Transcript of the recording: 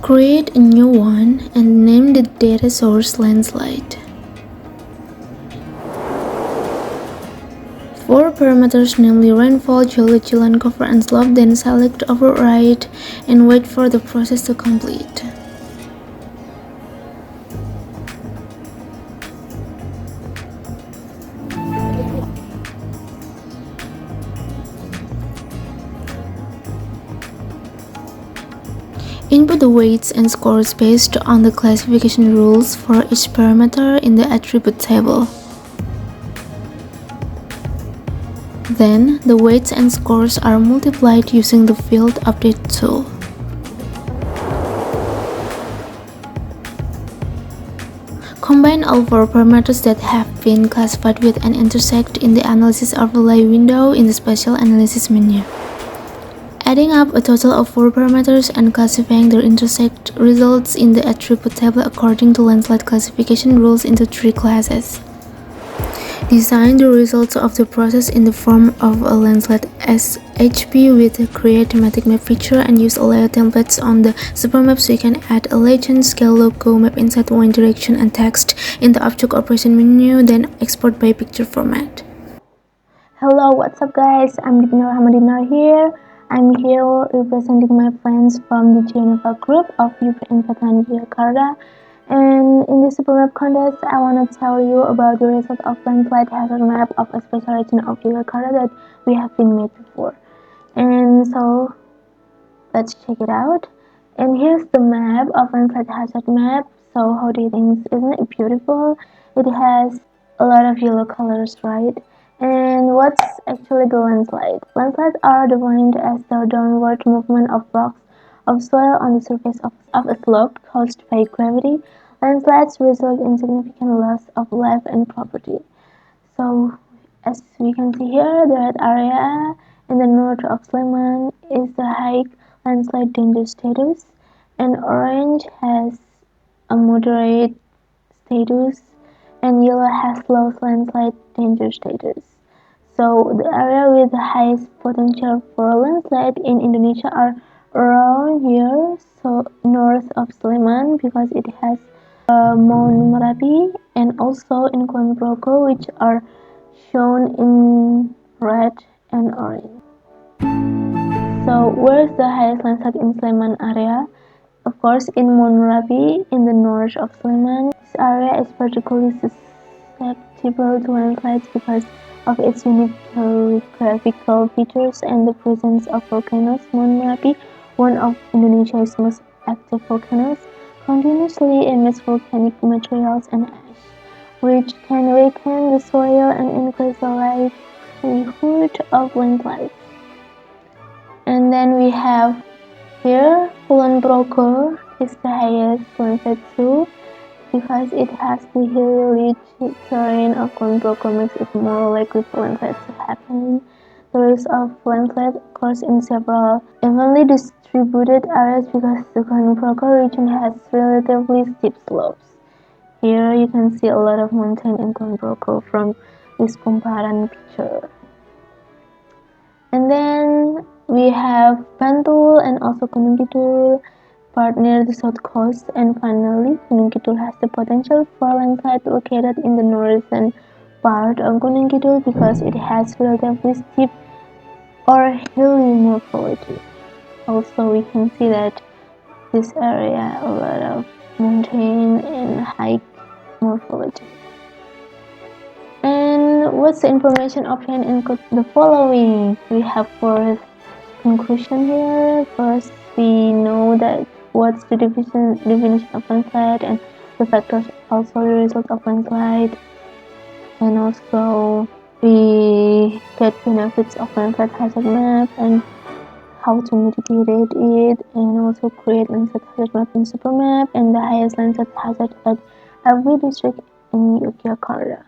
Create a new one and name the data source Landslide. 4 parameters, namely rainfall, geology, land cover, and slope, then select override and wait for the process to complete. Input the weights and scores based on the classification rules for each parameter in the attribute table. Then, the weights and scores are multiplied using the field update tool. Combine all 4 parameters that have been classified with and intersect in the Analysis Overlay window in the Spatial Analysis menu. Adding up a total of 4 parameters and classifying their intersect results in the attribute table according to landslide classification rules into 3 classes. Design the results of the process in the form of a landslide SHP with a create thematic map feature and use a layout templates on the Supermap so you can add a legend, scale, logo, map inside one direction and text in the object operation menu, then export by picture format. Hello, what's up guys? I'm Dinar Hamadina here. I'm here representing my friends from the Geneva group of Youth in Yogyakarta. And in this Supermap contest, I want to tell you about the result of landslide hazard map of a special region of Yogyakarta that we have been made before. And so, let's check it out. And here's the map of landslide hazard map. So how do you think? Isn't it beautiful? It has a lot of yellow colors, right? And what's actually the landslide? Landslides are defined as the downward movement of rocks of soil on the surface of a slope caused by gravity. Landslides result in significant loss of life and property. So, as we can see here, the red area in the north of Sleman is the high landslide danger status, and orange has a moderate status, and yellow has low landslide danger status. So the area with the highest potential for landslide in Indonesia are around here, so north of Sleman because it has Mount Merapi, and also in Kulon Progo, which are shown in red and orange. So where's the highest landslide in Sleman area? Of course, in Mount Merapi in the north of Sleman. This area is particularly susceptible to landslides because of its unique geographical features and the presence of volcanoes. Mount Merapi, one of Indonesia's most active volcanoes, continuously emits volcanic materials and ash, which can weaken the soil and increase the likelihood of landslides. And then we have here Kulon Progo is the highest landslide too, because it has the hilly terrain of Kulon Progo makes it more likely for landslides to happen. The risk of landslide occurs in several evenly distributed areas because the Kulon Progo region has relatively steep slopes. Here you can see a lot of mountain in Kulon Progo from this comparan picture. And then we have Bantul and also Gunung Kidul part near the south coast, and finally Gunung Kidul has the potential for landslide located in the northern part of Gunung Kidul because it has relatively steep or hilly morphology. Also we can see that this area a lot of mountain and high morphology. And what's the information obtained in the following? We have for conclusion here. First, we know that what's the definition of landslide and the factors also the result of landslide, and also we get benefits of landslide hazard map and how to mitigate it, and also create landslide hazard map in Supermap and the highest landslide hazard at every district in Yogyakarta.